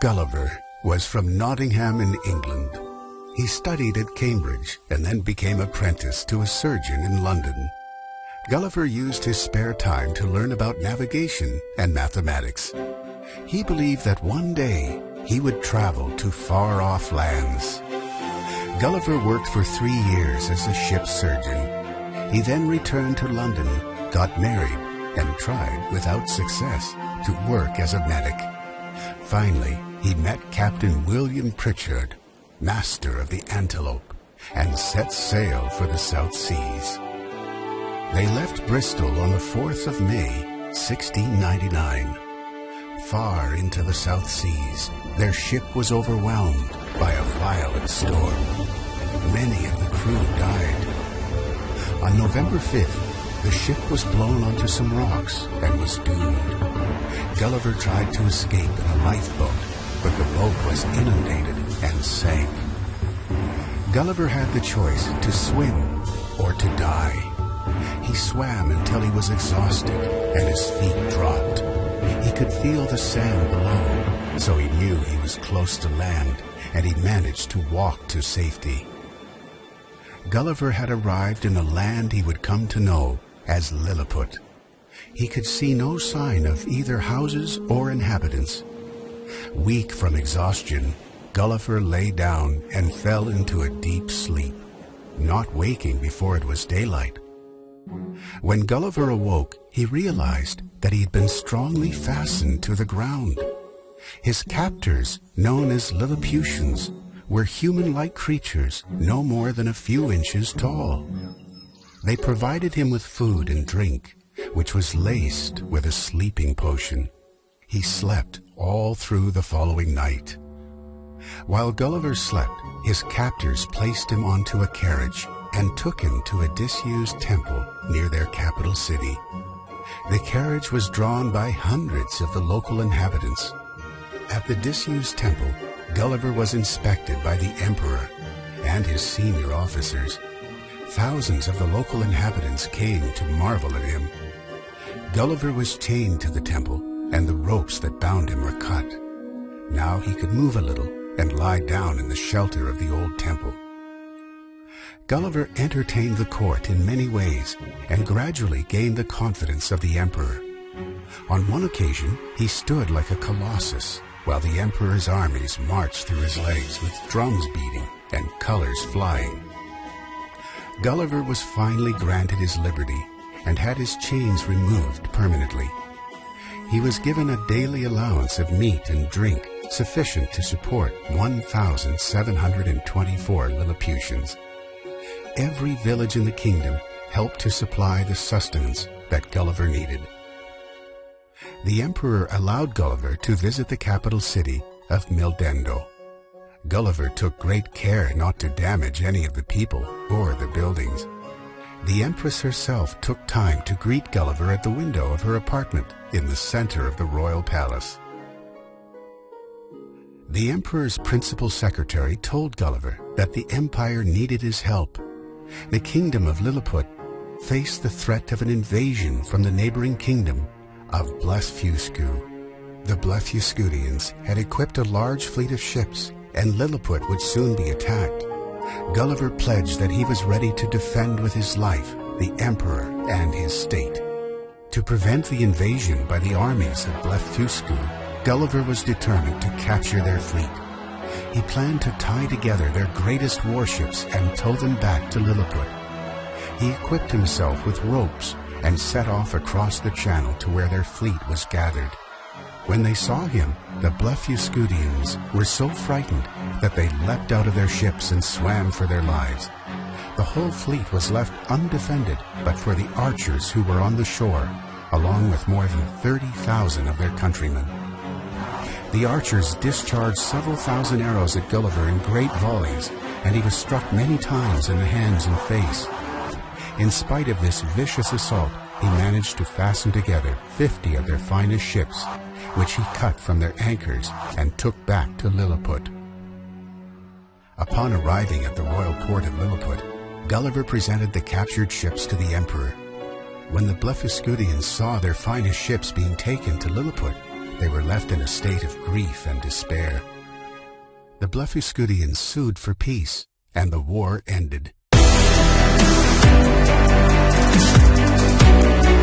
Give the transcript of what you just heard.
Gulliver was from Nottingham in England. He studied at Cambridge and then became apprenticed to a surgeon in London. Gulliver used his spare time to learn about navigation and mathematics. He believed that one day he would travel to far-off lands. Gulliver worked for 3 years as a ship's surgeon. He then returned to London, got married, and tried, without success, to work as a medic. Finally, he met Captain William Pritchard, master of the Antelope, and set sail for the South Seas. They left Bristol on the 4th of May, 1699. Far into the South Seas, their ship was overwhelmed by a violent storm. Many of the crew died. On November 5th, the ship was blown onto some rocks and was doomed. Gulliver tried to escape in a lifeboat, but the boat was inundated and sank. Gulliver had the choice to swim or to die. He swam until he was exhausted and his feet dropped. He could feel the sand below, so he knew he was close to land, and he managed to walk to safety. Gulliver had arrived in a land he would come to know as Lilliput. He could see no sign of either houses or inhabitants. Weak from exhaustion, Gulliver lay down and fell into a deep sleep, not waking before it was daylight. When Gulliver awoke, he realized that he had been strongly fastened to the ground. His captors, known as Lilliputians, were human-like creatures no more than a few inches tall. They provided him with food and drink, which was laced with a sleeping potion. He slept all through the following night. While Gulliver slept, his captors placed him onto a carriage and took him to a disused temple near their capital city. The carriage was drawn by hundreds of the local inhabitants. At the disused temple, Gulliver was inspected by the emperor and his senior officers. Thousands of the local inhabitants came to marvel at him. Gulliver was chained to the temple, and the ropes that bound him were cut. Now he could move a little and lie down in the shelter of the old temple. Gulliver entertained the court in many ways and gradually gained the confidence of the emperor. On one occasion, he stood like a colossus while the emperor's armies marched through his legs with drums beating and colors flying. Gulliver was finally granted his liberty and had his chains removed permanently. He was given a daily allowance of meat and drink sufficient to support 1,724 Lilliputians. Every village in the kingdom helped to supply the sustenance that Gulliver needed. The emperor allowed Gulliver to visit the capital city of Mildendo. Gulliver took great care not to damage any of the people or the buildings. The empress herself took time to greet Gulliver at the window of her apartment in the center of the royal palace. The emperor's principal secretary told Gulliver that the empire needed his help. The kingdom of Lilliput faced the threat of an invasion from the neighboring kingdom of Blefuscu. The Blefuscudians had equipped a large fleet of ships, and Lilliput would soon be attacked. Gulliver pledged that he was ready to defend with his life the emperor and his state. To prevent the invasion by the armies of Blefuscu, Gulliver was determined to capture their fleet. He planned to tie together their greatest warships and tow them back to Lilliput. He equipped himself with ropes and set off across the channel to where their fleet was gathered. When they saw him, the Blefuscudians were so frightened that they leapt out of their ships and swam for their lives. The whole fleet was left undefended but for the archers who were on the shore, along with more than 30,000 of their countrymen. The archers discharged several thousand arrows at Gulliver in great volleys, and he was struck many times in the hands and face. In spite of this vicious assault, he managed to fasten together 50 of their finest ships, which he cut from their anchors and took back to Lilliput. Upon arriving at the royal port of Lilliput, Gulliver presented the captured ships to the emperor. When the Blefuscudians saw their finest ships being taken to Lilliput, they were left in a state of grief and despair. The Blefuscudians sued for peace, and the war ended.